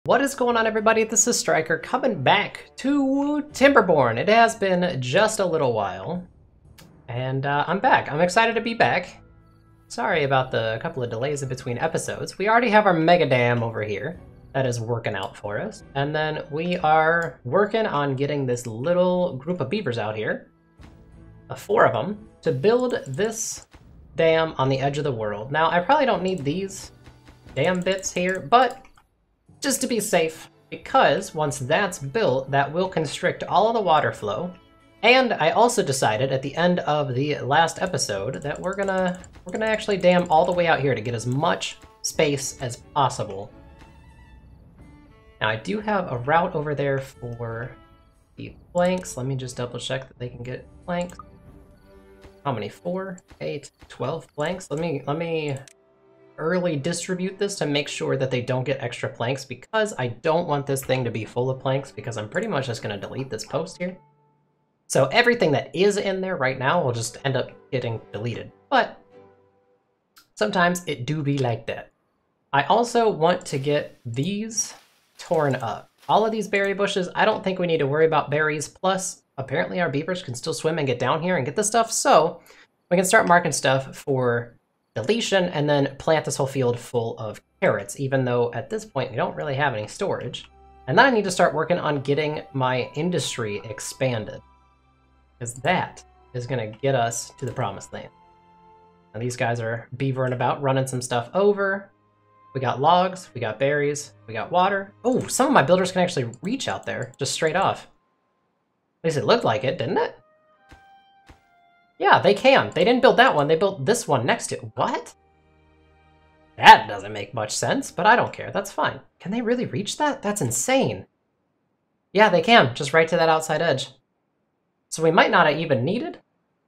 What is going on, everybody? This is Striker coming back to Timberborn. It has been just a little while, and I'm back. I'm excited to be back. Sorry about the couple of delays in between episodes. We already have our mega dam over here that is working out for us, and then we are working on getting this little group of beavers out here, 4 of them, to build this dam on the edge of the world. Now, I probably don't need these dam bits here, but just to be safe, because once that's built, that will constrict all of the water flow. And I also decided at the end of the last episode that we're gonna actually dam all the way out here to get as much space as possible. Now I do have a route over there for the planks. Let me just double check that they can get planks. How many? 4, 8, 12 planks? Let me early distribute this to make sure that they don't get extra planks, because I don't want this thing to be full of planks, because I'm pretty much just going to delete this post here. So everything that is in there right now will just end up getting deleted. But sometimes it do be like that. I also want to get these torn up. All of these berry bushes, I don't think we need to worry about berries. Plus, apparently our beavers can still swim and get down here and get this stuff. So we can start marking stuff for deletion and then plant this whole field full of carrots, even though at this point we don't really have any storage. And then I need to start working on getting my industry expanded, because that is going to get us to the promised land. And these guys are beavering about, running some stuff over. We got logs, we got berries, we got water. Oh, some of my builders can actually reach out there, just straight off. At least it looked like it, didn't it? Yeah, they can. They didn't build that one, they built this one next to it. What? That doesn't make much sense, but I don't care. That's fine. Can they really reach that? That's insane. Yeah, they can, just right to that outside edge. So we might not have even needed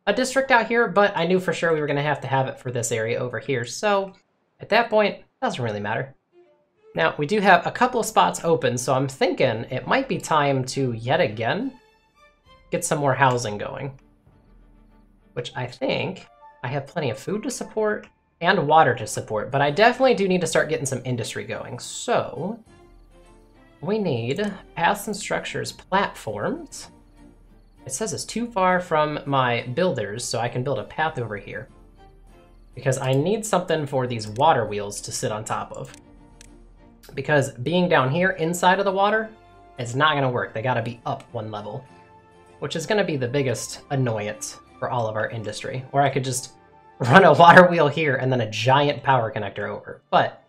a district out here, but I knew for sure we were going to have it for this area over here. So at that point, it doesn't really matter. Now, we do have a couple of spots open, so I'm thinking it might be time to, yet again, get some more housing going. Which I think I have plenty of food to support and water to support, but I definitely do need to start getting some industry going. So we need paths and structures platforms. It says it's too far from my builders, so I can build a path over here, because I need something for these water wheels to sit on top of. Because being down here inside of the water is not going to work. They got to be up 1 level, which is going to be the biggest annoyance for all of our industry. Or I could just run a water wheel here and then a giant power connector over. But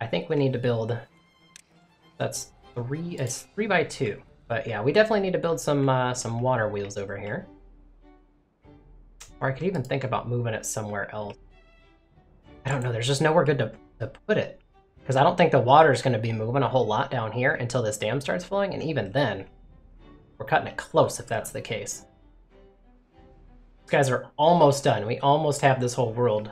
I think we need to build, it's 3 by 2. But yeah, we definitely need to build some water wheels over here. Or I could even think about moving it somewhere else. I don't know, there's just nowhere good to put it. Because I don't think the water is going to be moving a whole lot down here until this dam starts flowing, and even then, we're cutting it close if that's the case. These guys are almost done. We almost have this whole world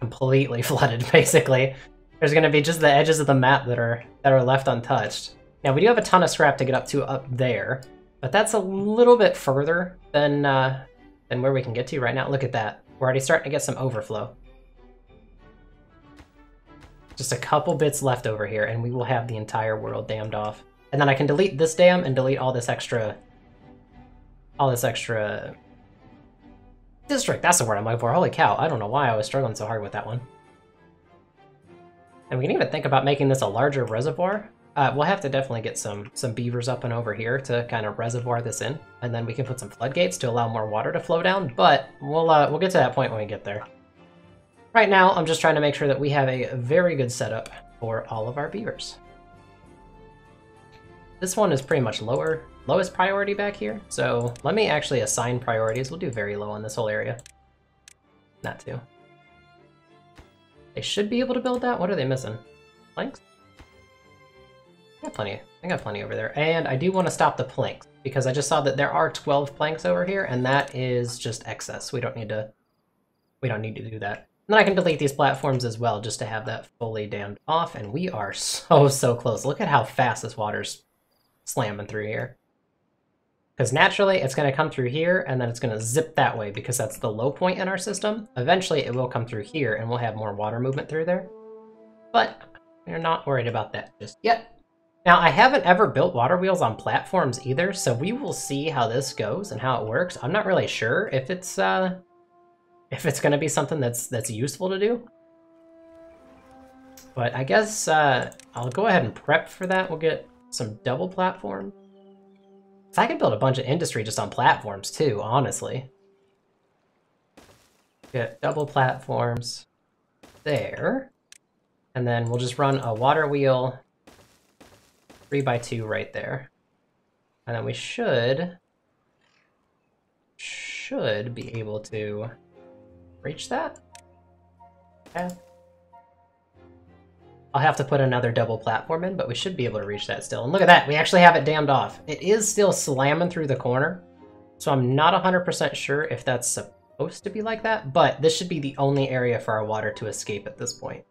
completely flooded, basically. There's going to be just the edges of the map that are left untouched. Now, we do have a ton of scrap to get up there, but that's a little bit further than where we can get to right now. Look at that. We're already starting to get some overflow. Just a couple bits left over here, and we will have the entire world dammed off. And then I can delete this dam and delete all this extra district. That's the word I'm looking for. Holy cow, I don't know why I was struggling so hard with that one. And we can even think about making this a larger reservoir. We'll have to definitely get some beavers up and over here to kind of reservoir this in, and then we can put some floodgates to allow more water to flow down, but we'll get to that point when we get there. Right now, I'm just trying to make sure that we have a very good setup for all of our beavers. This one is pretty much lowest priority back here, so let me actually assign priorities. We'll do very low on this whole area. Not too. They should be able to build that. What are they missing? Planks? I got plenty. I got plenty over there. And I do want to stop the planks, because I just saw that there are 12 planks over here, and that is just excess. We don't need to do that. And then I can delete these platforms as well, just to have that fully dammed off, and we are so close. Look at how fast this water's slamming through here. Because naturally, it's going to come through here, and then it's going to zip that way, because that's the low point in our system. Eventually, it will come through here, and we'll have more water movement through there. But we're not worried about that just yet. Now, I haven't ever built water wheels on platforms either, so we will see how this goes and how it works. I'm not really sure if it's going to be something that's useful to do. But I guess I'll go ahead and prep for that. We'll get some double platform. I could build a bunch of industry just on platforms too, honestly. Get double platforms there. And then we'll just run a water wheel 3x2 right there. And then we should be able to reach that. Okay. I'll have to put another double platform in, but we should be able to reach that still. And look at that, we actually have it dammed off. It is still slamming through the corner, so I'm not 100% sure if that's supposed to be like that, but this should be the only area for our water to escape at this point,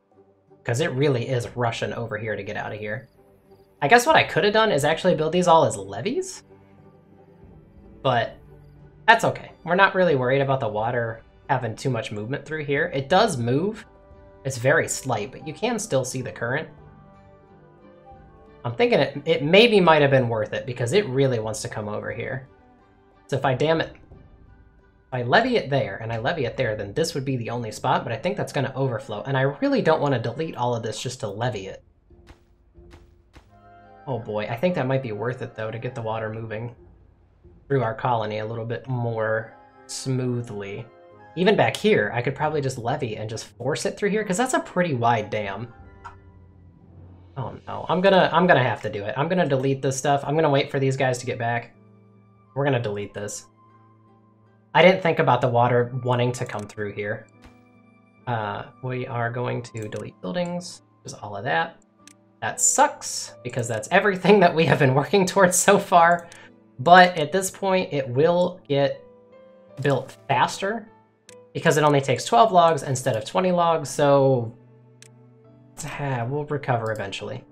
because it really is rushing over here to get out of here. I guess what I could have done is actually build these all as levees, but that's okay. We're not really worried about the water having too much movement through here. It does move. It's very slight, but you can still see the current. I'm thinking it maybe might have been worth it because it really wants to come over here. So if I dam it, if I levy it there and I levy it there, then this would be the only spot, but I think that's going to overflow. And I really don't want to delete all of this just to levy it. Oh boy, I think that might be worth it though to get the water moving through our colony a little bit more smoothly. Even back here, I could probably just levy and just force it through here, because that's a pretty wide dam. Oh no, I'm gonna have to do it. I'm gonna delete this stuff. I'm gonna wait for these guys to get back. We're gonna delete this. I didn't think about the water wanting to come through here. We are going to delete buildings, just all of that. That sucks, because that's everything that we have been working towards so far. But at this point, it will get built faster, because it only takes 12 logs instead of 20 logs, so we'll recover eventually.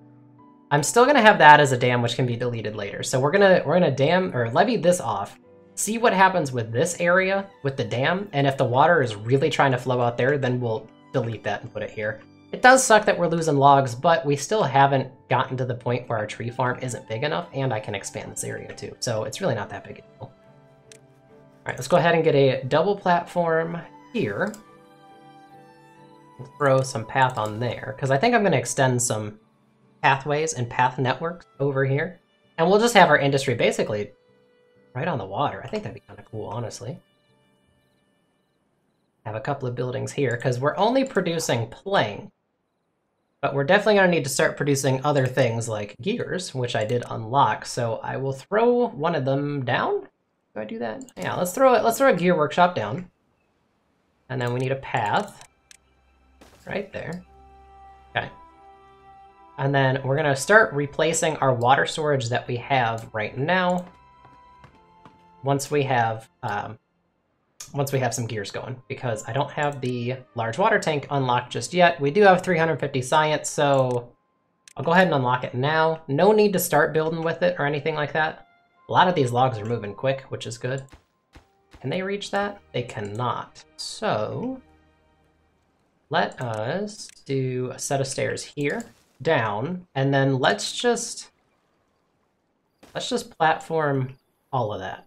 I'm still gonna have that as a dam, which can be deleted later. So we're gonna dam or levy this off, see what happens with this area with the dam, and if the water is really trying to flow out there, then we'll delete that and put it here. It does suck that we're losing logs, but we still haven't gotten to the point where our tree farm isn't big enough, and I can expand this area too. So it's really not that big a deal. All right, let's go ahead and get a double platform here. We'll throw some path on there, because I think I'm going to extend some pathways and path networks over here. And we'll just have our industry basically right on the water. I think that'd be kind of cool, honestly. Have a couple of buildings here, because we're only producing plank. But we're definitely going to need to start producing other things like gears, which I did unlock. So I will throw one of them down. Do I do that? Yeah, let's throw a gear workshop down. And then we need a path right there. Okay. And then we're gonna start replacing our water storage that we have right now. Once we have some gears going, because I don't have the large water tank unlocked just yet. We do have 350 science, so I'll go ahead and unlock it now. No need to start building with it or anything like that. A lot of these logs are moving quick, which is good. Can they reach that? They cannot. So let us do a set of stairs here, down, and then let's just platform all of that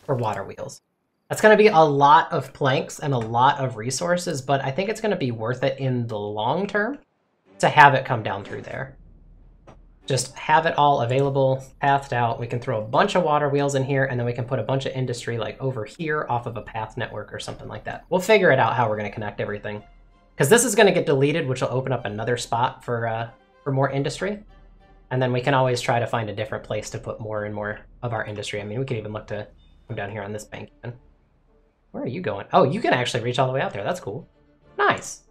for water wheels. That's going to be a lot of planks and a lot of resources, but I think it's going to be worth it in the long term to have it come down through there. Just have it all available, pathed out. We can throw a bunch of water wheels in here, and then we can put a bunch of industry like over here off of a path network or something like that. We'll figure it out how we're going to connect everything. Because this is going to get deleted, which will open up another spot for more industry. And then we can always try to find a different place to put more and more of our industry. I mean, we could even look to come down here on this bank even. Where are you going? Oh, you can actually reach all the way out there. That's cool. Nice.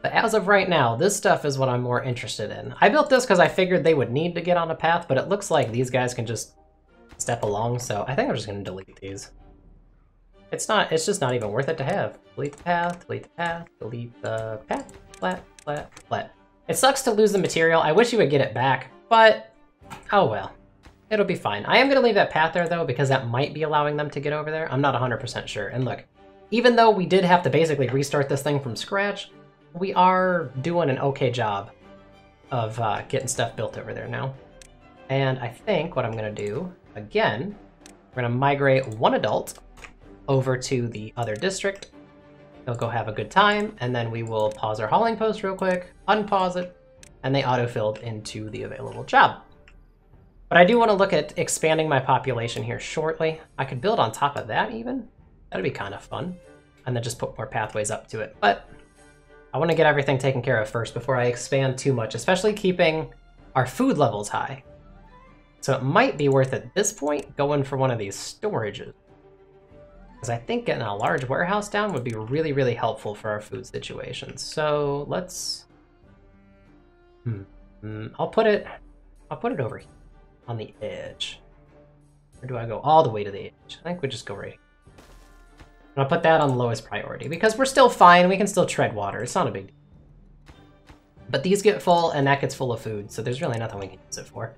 But as of right now, this stuff is what I'm more interested in. I built this because I figured they would need to get on a path, but it looks like these guys can just step along, so I think I'm just going to delete these. It's just not even worth it to have. Delete the path, delete the path, delete the path, flat, flat, flat. It sucks to lose the material. I wish you would get it back, but oh well. It'll be fine. I am going to leave that path there, though, because that might be allowing them to get over there. I'm not 100% sure. And look, even though we did have to basically restart this thing from scratch, we are doing an okay job of getting stuff built over there now. And I think what I'm going to do, again, we're going to migrate one adult over to the other district. They'll go have a good time, and then we will pause our hauling post real quick, unpause it, and they auto-filled into the available job. But I do want to look at expanding my population here shortly. I could build on top of that even. That'd be kind of fun. And then just put more pathways up to it. But I want to get everything taken care of first before I expand too much, especially keeping our food levels high. So it might be worth at this point going for one of these storages. Because I think getting a large warehouse down would be really, really helpful for our food situation. So let's... I'll put it over here on the edge. Or do I go all the way to the edge? I think we just go right here. And I'll put that on the lowest priority because we're still fine. We can still tread water. It's not a big deal. But these get full and that gets full of food, so there's really nothing we can use it for.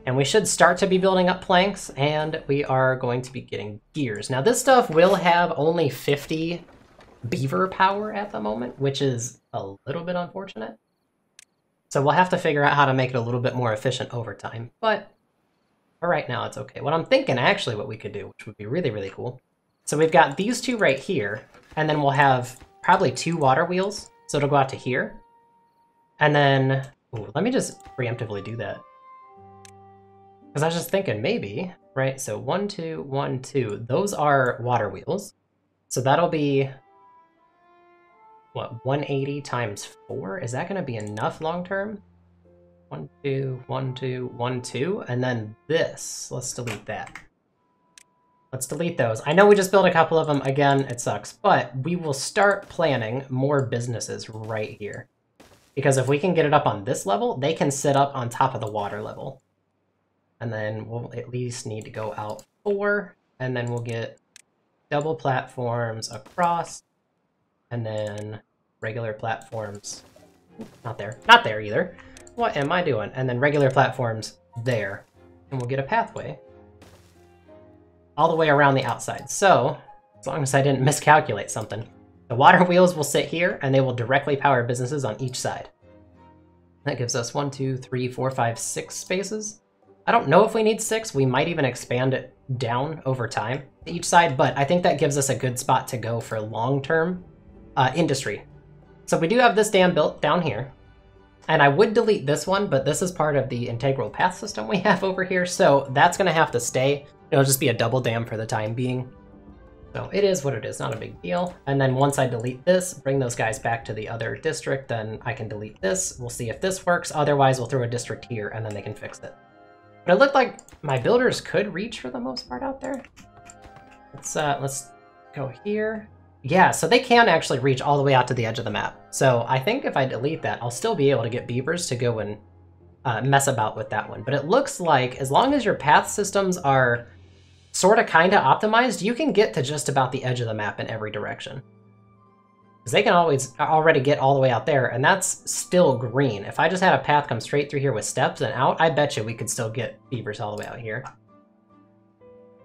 And we should start to be building up planks, and we are going to be getting gears. Now this stuff will have only 50 beaver power at the moment, which is a little bit unfortunate. So we'll have to figure out how to make it a little bit more efficient over time, but for right now it's okay. What I'm thinking actually what we could do, which would be really, really cool. So we've got these two right here, and then we'll have probably 2 water wheels. So it'll go out to here. And then, ooh, let me just preemptively do that. Because I was just thinking maybe, right? So 1, 2, 1, 2. Those are water wheels. So that'll be, what, 180 times 4? Is that going to be enough long term? 1, 2, 1, 2, 1, 2. And then this, let's delete that. Let's delete those. I know we just built a couple of them. Again, it sucks. But we will start planning more businesses right here. Because if we can get it up on this level, they can sit up on top of the water level. And then we'll at least need to go out 4. And then we'll get double platforms across. And then regular platforms. Not there. Not there either. What am I doing? And then regular platforms there. And we'll get a pathway all the way around the outside. So, as long as I didn't miscalculate something. The water wheels will sit here, and they will directly power businesses on each side. That gives us 1, 2, 3, 4, 5, 6 spaces. I don't know if we need 6. We might even expand it down over time to each side, but I think that gives us a good spot to go for long-term industry. So we do have this dam built down here. And I would delete this one, but this is part of the integral path system we have over here, so that's going to have to stay. It'll just be a double dam for the time being. So it is what it is, not a big deal. And then once I delete this, bring those guys back to the other district, then I can delete this. We'll see if this works. Otherwise, we'll throw a district here, and then they can fix it. But it looked like my builders could reach for the most part out there. Let's go here. Yeah, so they can actually reach all the way out to the edge of the map. So I think if I delete that, I'll still be able to get beavers to go and mess about with that one. But it looks like as long as your path systems are sort of kind of optimized, you can get to just about the edge of the map in every direction. Because they can already get all the way out there, and that's still green. If I just had a path come straight through here with steps and out, I bet you we could still get beavers all the way out here.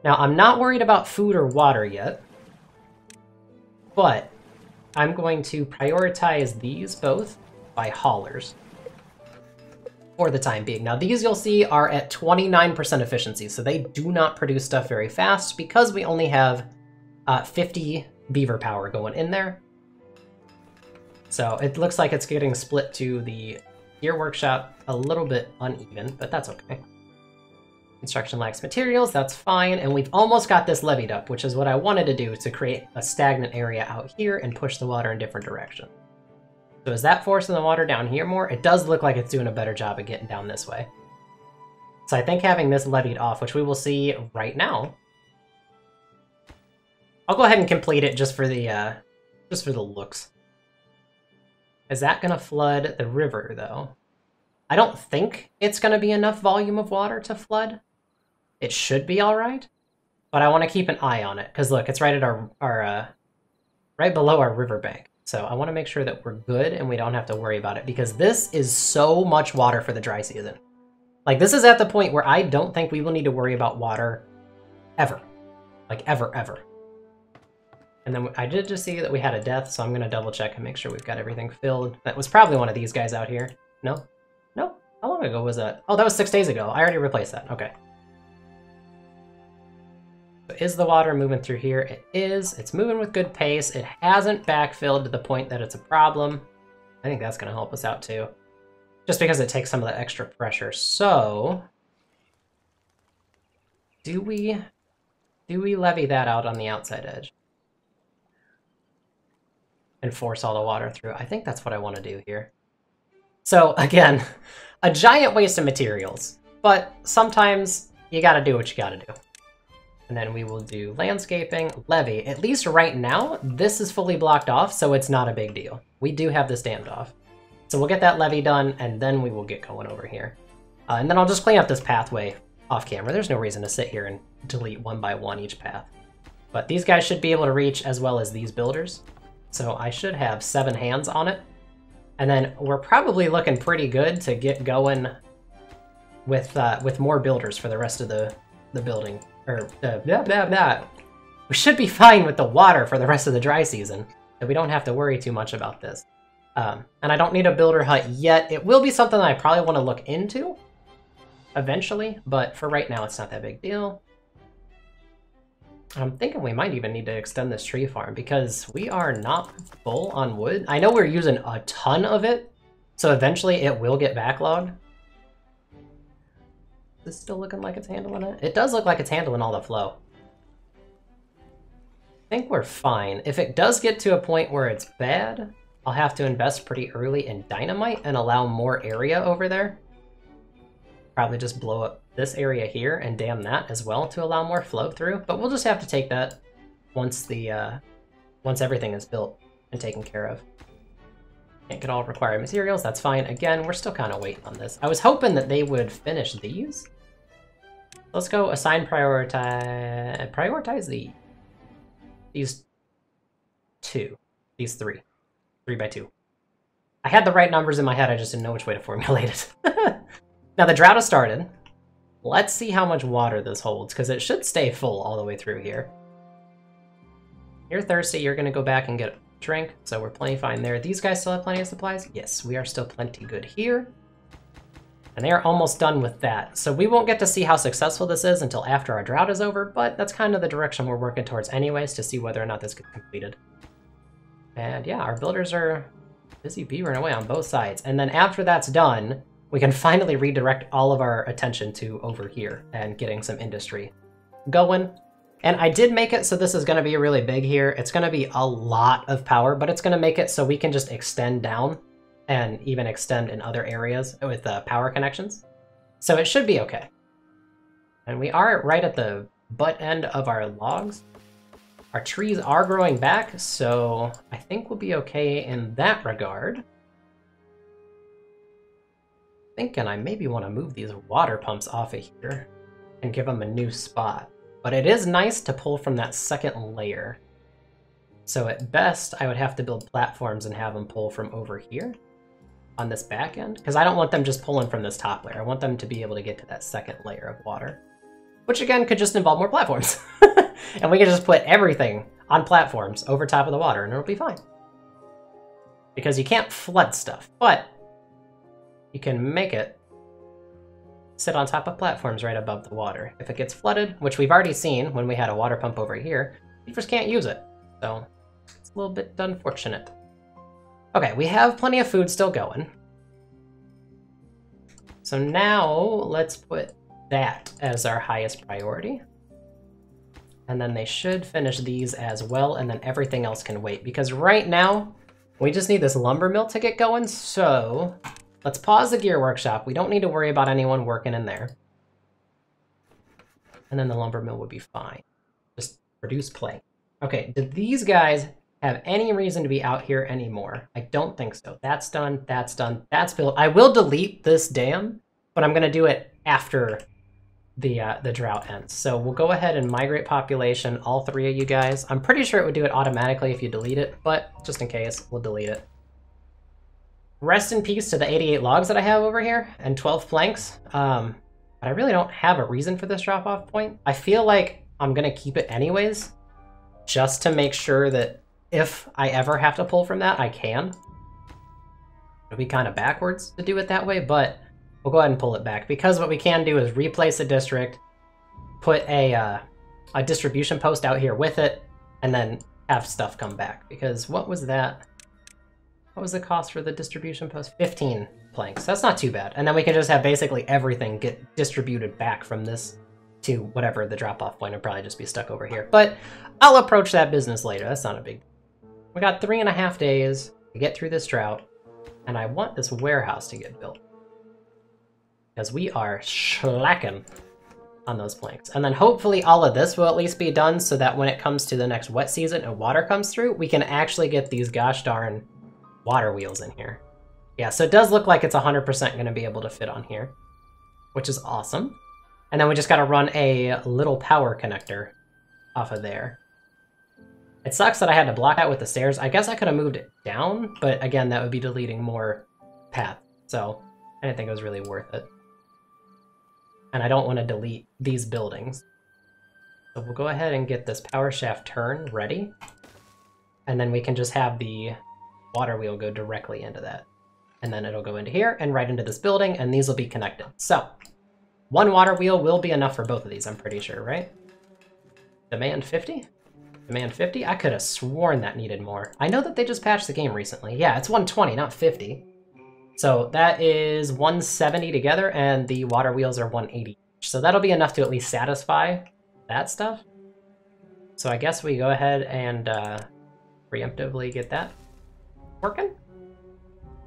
Now, I'm not worried about food or water yet, but I'm going to prioritize these both by haulers for the time being. Now, these you'll see are at 29% efficiency, so they do not produce stuff very fast because we only have 50 beaver power going in there. So it looks like it's getting split to the gear workshop a little bit uneven, but that's okay. Construction lacks materials, that's fine, and we've almost got this levied up, which is what I wanted to do to create a stagnant area out here and push the water in different directions. So is that forcing the water down here more? It does look like it's doing a better job of getting down this way. So I think having this levied off, which we will see right now, I'll go ahead and complete it just for the looks. Is that going to flood the river, though? I don't think it's going to be enough volume of water to flood. It should be all right, but I want to keep an eye on it because look, it's right at our right below our riverbank. So I want to make sure that we're good and we don't have to worry about it because this is so much water for the dry season. Like this is at the point where I don't think we will need to worry about water ever, like ever. And then I did just see that we had a death, so I'm going to double check and make sure we've got everything filled. That was probably one of these guys out here. No? No? How long ago was that? Oh, that was 6 days ago. I already replaced that. Okay. So is the water moving through here? It is. It's moving with good pace. It hasn't backfilled to the point that it's a problem. I think that's going to help us out too. Just because it takes some of the extra pressure. So, do we levy that out on the outside edge? And force all the water through? I think that's what I want to do here. So, again, a giant waste of materials. But sometimes you got to do what you got to do. And then we will do landscaping, levee. At least right now, this is fully blocked off, so it's not a big deal. We do have this dammed off. So we'll get that levee done, and then we will get going over here. And then I'll just clean up this pathway off camera. There's no reason to sit here and delete one by one each path. But these guys should be able to reach as well as these builders. So I should have 7 hands on it. And then we're probably looking pretty good to get going with more builders for the rest of the building. Or we should be fine with the water for the rest of the dry season. So we don't have to worry too much about this. And I don't need a builder hut yet. It will be something that I probably want to look into eventually, but for right now, it's not that big deal. I'm thinking we might even need to extend this tree farm because we are not full on wood. I know we're using a ton of it, so eventually it will get backlogged. Is this still looking like it's handling it? It does look like it's handling all the flow. I think we're fine. If it does get to a point where it's bad, I'll have to invest pretty early in dynamite and allow more area over there. Probably just blow up this area here and dam that as well to allow more flow through. But we'll just have to take that once once everything is built and taken care of. Can't get all required materials, that's fine. Again, we're still kind of waiting on this. I was hoping that they would finish these. Let's go assign prioritize these 2, these 3 by 2. I had the right numbers in my head, I just didn't know which way to formulate it. Now the drought has started. Let's see how much water this holds, because it should stay full all the way through here. You're thirsty, you're gonna go back and get a drink, so we're plenty fine there. These guys still have plenty of supplies? Yes, we are still plenty good here. And they are almost done with that. So we won't get to see how successful this is until after our drought is over, but that's kind of the direction we're working towards anyways, to see whether or not this gets completed. And yeah, our builders are busy beavering away on both sides. And then after that's done, we can finally redirect all of our attention to over here and getting some industry going. And I did make it so this is going to be really big here. It's going to be a lot of power, but it's going to make it so we can just extend down and even extend in other areas with power connections. So it should be okay. And we are right at the butt end of our logs. Our trees are growing back, so I think we'll be okay in that regard. Thinking I maybe want to move these water pumps off of here and give them a new spot. But it is nice to pull from that second layer. So at best, I would have to build platforms and have them pull from over here on this back end, because I don't want them just pulling from this top layer. I want them to be able to get to that second layer of water, which again could just involve more platforms. And we can just put everything on platforms over top of the water and it'll be fine. Because you can't flood stuff, but you can make it sit on top of platforms right above the water. If it gets flooded, which we've already seen when we had a water pump over here, you just can't use it. So it's a little bit unfortunate. Okay, we have plenty of food still going. So now let's put that as our highest priority. And then they should finish these as well, and then everything else can wait. Because right now, we just need this lumber mill to get going, so let's pause the gear workshop. We don't need to worry about anyone working in there. And then the lumber mill would be fine. Just produce plank. Okay, did these guys have any reason to be out here anymore? I don't think so. That's done, that's done, that's built. I will delete this dam, but I'm gonna do it after the drought ends. So we'll go ahead and migrate population, all 3 of you guys. I'm pretty sure it would do it automatically if you delete it, but just in case, we'll delete it. Rest in peace to the 88 logs that I have over here and 12 planks. But I really don't have a reason for this drop-off point. I feel like I'm gonna keep it anyways, just to make sure that if I ever have to pull from that, I can. It'll be kind of backwards to do it that way, but we'll go ahead and pull it back, because what we can do is replace a district, put a distribution post out here with it, and then have stuff come back. Because what was that? What was the cost for the distribution post? 15 planks. That's not too bad. And then we can just have basically everything get distributed back from this to whatever the drop-off point would probably just be stuck over here. But I'll approach that business later. That's not a big... We got 3.5 days to get through this drought, and I want this warehouse to get built, because we are slacking on those planks. And then hopefully all of this will at least be done so that when it comes to the next wet season and water comes through, we can actually get these gosh darn water wheels in here. Yeah, so it does look like it's 100% going to be able to fit on here, which is awesome. And then we just got to run a little power connector off of there. It sucks that I had to block that with the stairs. I guess I could have moved it down, but again, that would be deleting more path. So I didn't think it was really worth it. And I don't want to delete these buildings. So we'll go ahead and get this power shaft turn ready. And then we can just have the water wheel go directly into that. And then it'll go into here and right into this building, and these will be connected. So one water wheel will be enough for both of these, I'm pretty sure, right? Demand 50? Demand 50? I could have sworn that needed more. I know that they just patched the game recently. Yeah, it's 120, not 50. So that is 170 together, and the water wheels are 180. So that'll be enough to at least satisfy that stuff. So I guess we go ahead and preemptively get that working.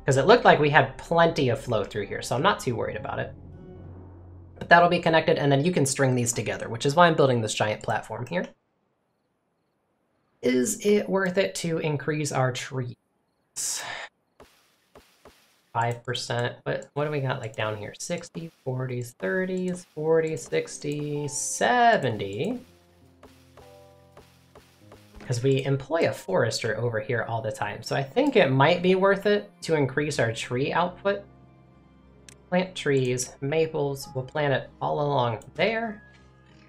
Because it looked like we had plenty of flow through here, so I'm not too worried about it. But that'll be connected, and then you can string these together, which is why I'm building this giant platform here. Is it worth it to increase our trees? 5%, but what do we got like down here? 60, 40s, 30s, 40, 60, 70. Because we employ a forester over here all the time. So I think it might be worth it to increase our tree output. Plant trees, maples, we'll plant it all along there,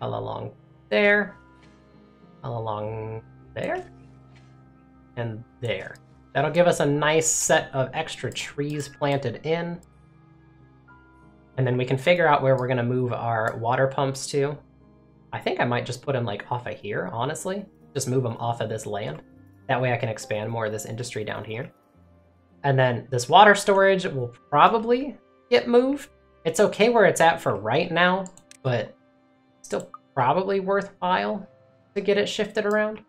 all along there, all along there, and there. That'll give us a nice set of extra trees planted in. And then we can figure out where we're gonna move our water pumps to. I think I might just put them like off of here, honestly. Just move them off of this land. That way I can expand more of this industry down here. And then this water storage will probably get moved. It's okay where it's at for right now, but still probably worthwhile to get it shifted around.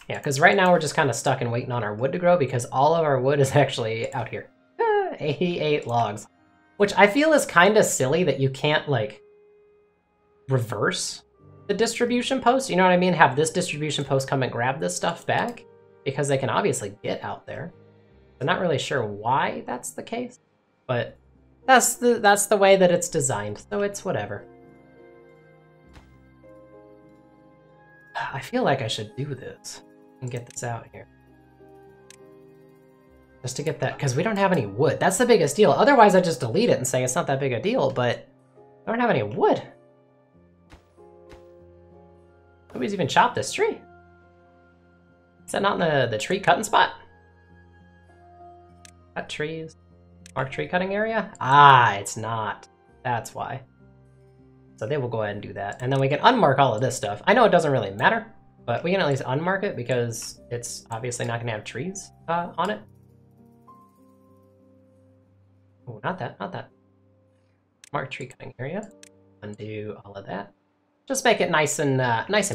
Yeah, because right now we're just kind of stuck and waiting on our wood to grow, because all of our wood is actually out here. 88 logs. Which I feel is kind of silly that you can't, like, reverse the distribution post. You know what I mean? Have this distribution post come and grab this stuff back, because they can obviously get out there. I'm not really sure why that's the case, but that's the way that it's designed, so it's whatever. I feel like I should do this and get this out here. Just to get that, because we don't have any wood. That's the biggest deal. Otherwise, I just delete it and say it's not that big a deal, but I don't have any wood. Nobody's even chopped this tree. Is that not in the tree cutting spot? Cut trees. Mark tree cutting area? Ah, it's not. That's why. So they will go ahead and do that. And then we can unmark all of this stuff. I know it doesn't really matter, but we can at least unmark it because it's obviously not going to have trees on it. Oh, not that, not that. Mark tree cutting area. Undo all of that. Just make it nice and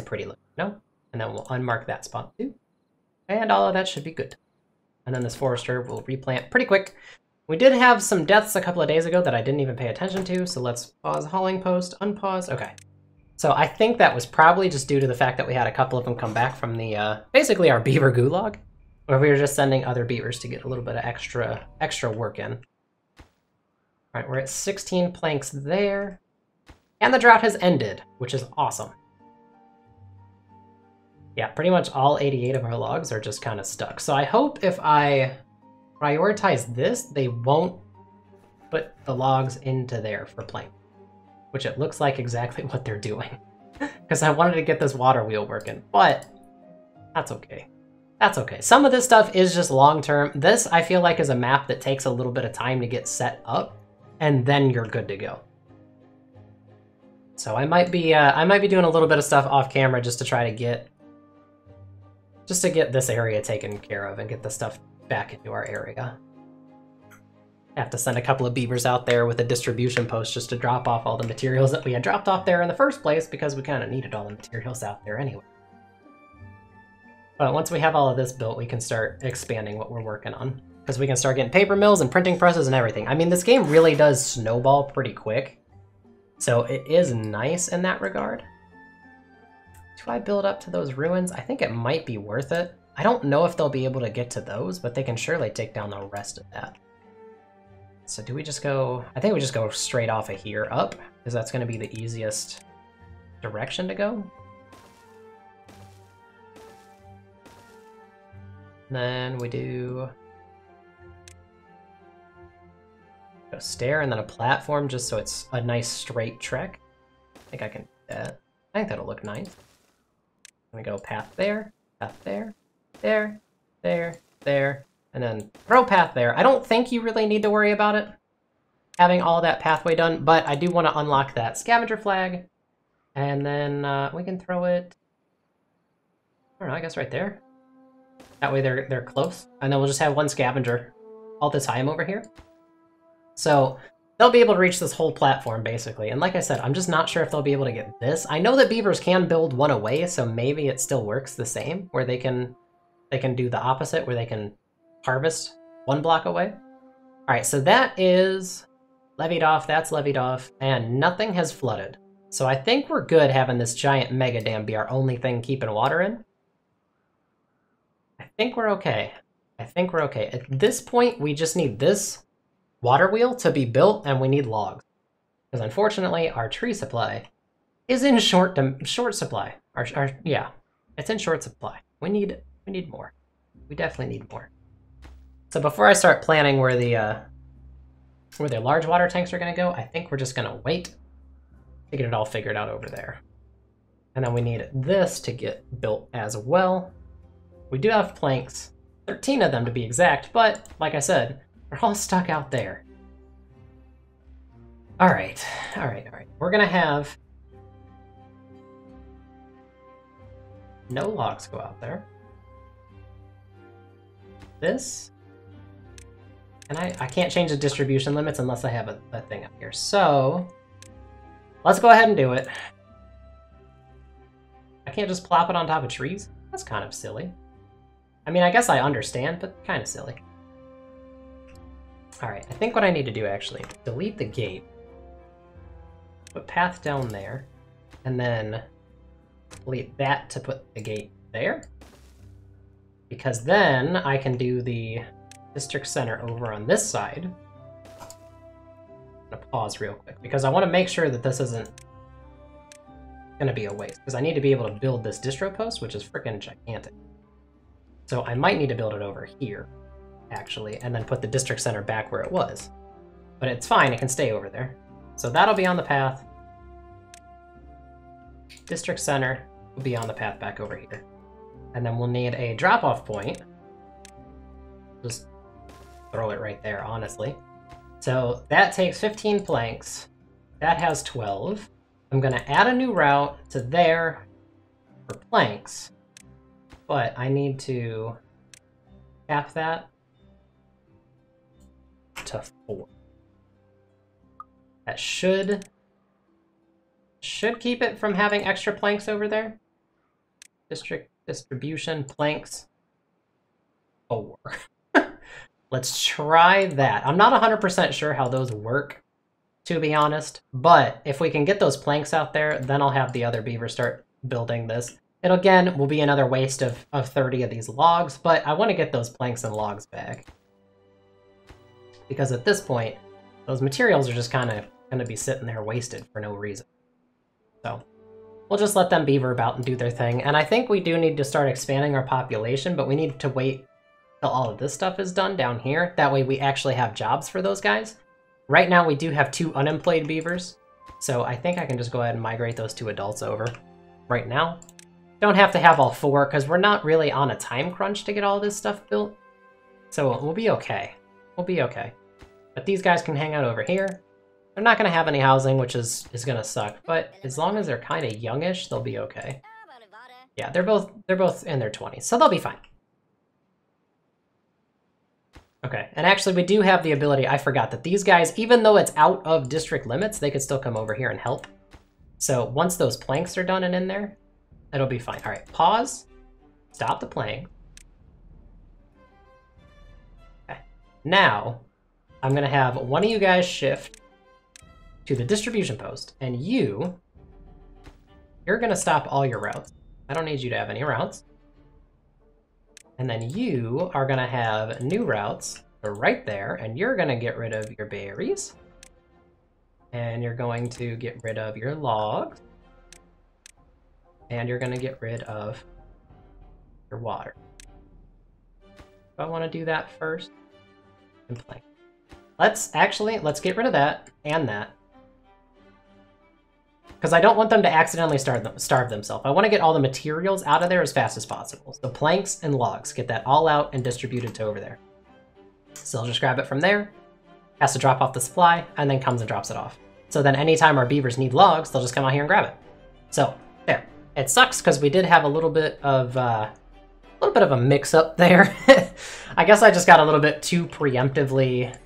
pretty looking, you know? And then we'll unmark that spot too. And all of that should be good. And then this forester will replant pretty quick. We did have some deaths a couple of days ago that I didn't even pay attention to, so let's pause hauling post, unpause, okay. So I think that was probably just due to the fact that we had a couple of them come back from the, basically our beaver gulag, where we were just sending other beavers to get a little bit of extra work in. All right, we're at 16 planks there. And the drought has ended, which is awesome. Yeah, pretty much all 88 of our logs are just kind of stuck. So I hope if I prioritize this, they won't put the logs into there for plank, which it looks like exactly what they're doing. Because I wanted to get this water wheel working, but that's okay. That's okay. Some of this stuff is just long-term. This, I feel like, is a map that takes a little bit of time to get set up, and then you're good to go. So I might be doing a little bit of stuff off camera just to try to get this area taken care of and get the stuff back into our area. I have to send a couple of beavers out there with a distribution post just to drop off all the materials that we had dropped off there in the first place because we kind of needed all the materials out there anyway. But once we have all of this built, we can start expanding what we're working on. Because we can start getting paper mills and printing presses and everything. I mean, this game really does snowball pretty quick. So it is nice in that regard. Do I build up to those ruins? I think it might be worth it. I don't know if they'll be able to get to those, but they can surely take down the rest of that. So do we just go... I think we just go straight off of here up, because that's going to be the easiest direction to go. Then we do a stair and then a platform just so it's a nice straight trek. I think I can do that. I think that'll look nice. I'm gonna go path there, there, there, there, and then throw path there. I don't think you really need to worry about it, having all that pathway done, but I do want to unlock that scavenger flag, and then we can throw it, I don't know, I guess right there. That way they're close, and then we'll just have one scavenger all the time over here. So they'll be able to reach this whole platform, basically. And like I said, I'm just not sure if they'll be able to get this. I know that beavers can build one away, so maybe it still works the same, where they can do the opposite, where they can harvest one block away. All right, so that is levied off, that's levied off, and nothing has flooded. So I think we're good having this giant mega dam be our only thing keeping water in. I think we're okay. I think we're okay. At this point, we just need this water wheel to be built, and we need logs. Because unfortunately, our tree supply is in short supply. Yeah, it's in short supply. We need more. We definitely need more. So before I start planning where the large water tanks are going to go, I think we're just going to wait to get it all figured out over there. And then we need this to get built as well. We do have planks, 13 of them to be exact, but like I said, they're all stuck out there. All right. We're gonna have no logs go out there. This, and I can't change the distribution limits unless I have a thing up here. So let's go ahead and do it. I can't just plop it on top of trees. That's kind of silly. I mean, I guess I understand, but kind of silly. All right, I think what I need to do actually, delete the gate, put path down there, and then delete that to put the gate there. Because then I can do the district center over on this side. I'm gonna pause real quick because I want to make sure that this isn't gonna be a waste, because I need to be able to build this distro post, which is freaking gigantic. So I might need to build it over here, actually, and then put the district center back where it was. But it's fine, it can stay over there. So that'll be on the path. District center will be on the path back over here. And then we'll need a drop-off point. Just throw it right there, honestly. So that takes 15 planks. That has 12. I'm gonna add a new route to there for planks. But I need to cap that to 4. That should keep it from having extra planks over there. District distribution planks 4. Let's try that. I'm not 100% sure how those work, to be honest. But if we can get those planks out there, then I'll have the other beaver start building this. It again will be another waste of 30 of these logs, but I want to get those planks and logs back. Because at this point, those materials are just kind of going to be sitting there wasted for no reason. So we'll just let them beaver about and do their thing. And I think we do need to start expanding our population, but we need to wait till all of this stuff is done down here. That way we actually have jobs for those guys. Right now we do have 2 unemployed beavers, so I think I can just go ahead and migrate those 2 adults over right now. Don't have to have all 4, because we're not really on a time crunch to get all this stuff built. So we'll be okay. We'll be okay. But these guys can hang out over here. They're not going to have any housing, which is going to suck. But as long as they're kind of youngish, they'll be okay. Yeah, they're both in their 20s, so they'll be fine. Okay, and actually we do have the ability, I forgot, that these guys, even though it's out of district limits, they could still come over here and help. So once those planks are done and in there, it'll be fine. All right, pause, stop the playing. Okay, now I'm gonna have one of you guys shift to the distribution post, and you're gonna stop all your routes. I don't need you to have any routes. And then you are going to have new routes right there, and you're going to get rid of your berries. And you're going to get rid of your logs. And you're going to get rid of your water. I want to do that first. And play. Let's get rid of that and that. Because I don't want them to accidentally starve themselves. I want to get all the materials out of there as fast as possible. So planks and logs, get that all out and distributed to over there. So I'll just grab it from there, has to drop off the supply, and then comes and drops it off. So then anytime our beavers need logs, they'll just come out here and grab it. So there. It sucks because we did have a little bit of a mix-up there. I guess I just got a little bit too preemptively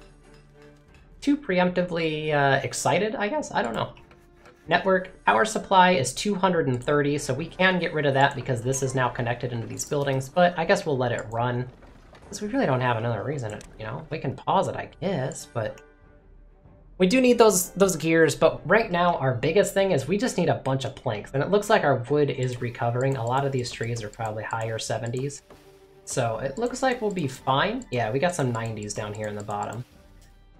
excited, I guess? I don't know. Network power supply is 230, so we can get rid of that because this is now connected into these buildings, but I guess we'll let it run because we really don't have another reason. You know, we can pause it, I guess, but we do need those gears. But right now, our biggest thing is we just need a bunch of planks, and it looks like our wood is recovering. A lot of these trees are probably higher 70s, so it looks like we'll be fine. Yeah, we got some 90s down here in the bottom.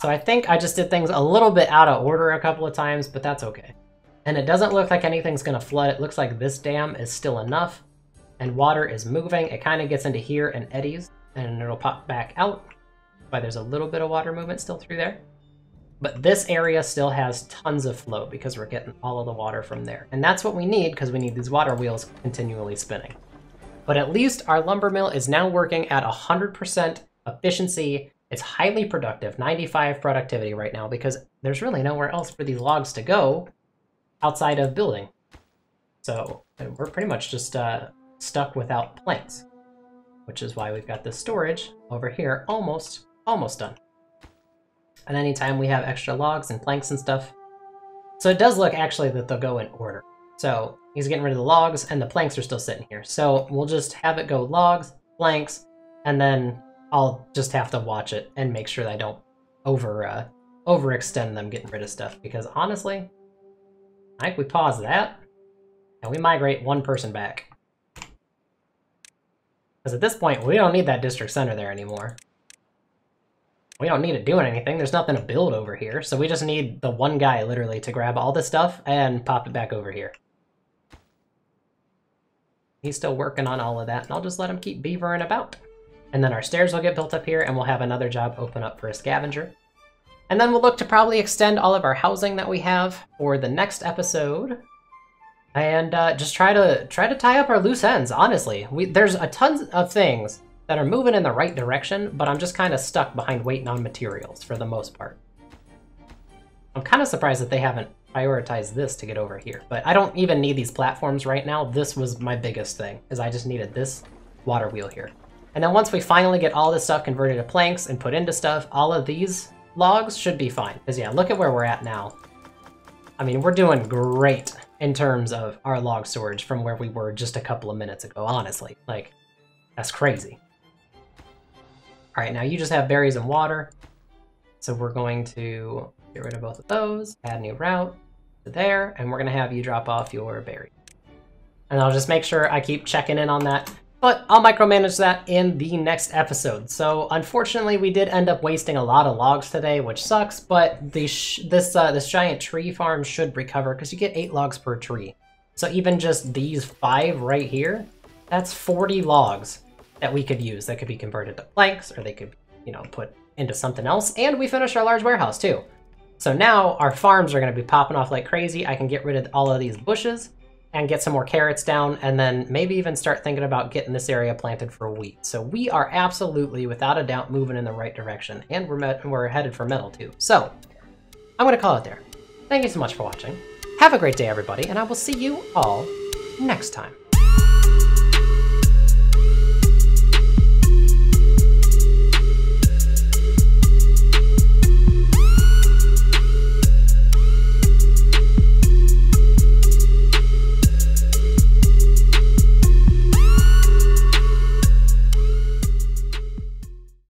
So I think I just did things a little bit out of order a couple of times, but that's okay. And it doesn't look like anything's going to flood. It looks like this dam is still enough, and water is moving. It kind of gets into here and eddies, and it'll pop back out. But there's a little bit of water movement still through there. But this area still has tons of flow because we're getting all of the water from there. And that's what we need because we need these water wheels continually spinning. But at least our lumber mill is now working at 100% efficiency. It's highly productive, 95 productivity right now because there's really nowhere else for these logs to go outside of building. So we're pretty much just stuck without planks, which is why we've got this storage over here almost done. And anytime we have extra logs and planks and stuff. So it does look actually that they'll go in order. So he's getting rid of the logs and the planks are still sitting here. So we'll just have it go logs, planks, and then I'll just have to watch it and make sure that I don't overextend them getting rid of stuff because honestly, I think we pause that, and we migrate one person back. Because at this point, we don't need that district center there anymore. We don't need it doing anything. There's nothing to build over here, so we just need the one guy, literally, to grab all this stuff and pop it back over here. He's still working on all of that, and I'll just let him keep beavering about. And then our stairs will get built up here, and we'll have another job open up for a scavenger. And then we'll look to probably extend all of our housing that we have for the next episode. And just try to tie up our loose ends, honestly. There's a ton of things that are moving in the right direction, but I'm just kind of stuck behind waiting on materials for the most part. I'm kind of surprised that they haven't prioritized this to get over here, but I don't even need these platforms right now. This was my biggest thing, is I just needed this water wheel here. And then once we finally get all this stuff converted to planks and put into stuff, all of these logs should be fine. Because yeah, look at where we're at now. I mean, we're doing great in terms of our log storage from where we were just a couple of minutes ago, honestly. Like, that's crazy. All right, now you just have berries and water. So we're going to get rid of both of those, add a new route to there, and we're gonna have you drop off your berry. And I'll just make sure I keep checking in on that. But I'll micromanage that in the next episode. So unfortunately, we did end up wasting a lot of logs today, which sucks. But this giant tree farm should recover because you get 8 logs per tree. So even just these 5 right here, that's 40 logs that we could use that could be converted to planks, or they could, you know, put into something else. And we finished our large warehouse too. So now our farms are going to be popping off like crazy. I can get rid of all of these bushes. and get some more carrots down, and then maybe even start thinking about getting this area planted for wheat. So we are absolutely, without a doubt, moving in the right direction, and we're headed for metal too. So I'm going to call it there. Thank you so much for watching. Have a great day, everybody, and I will see you all next time.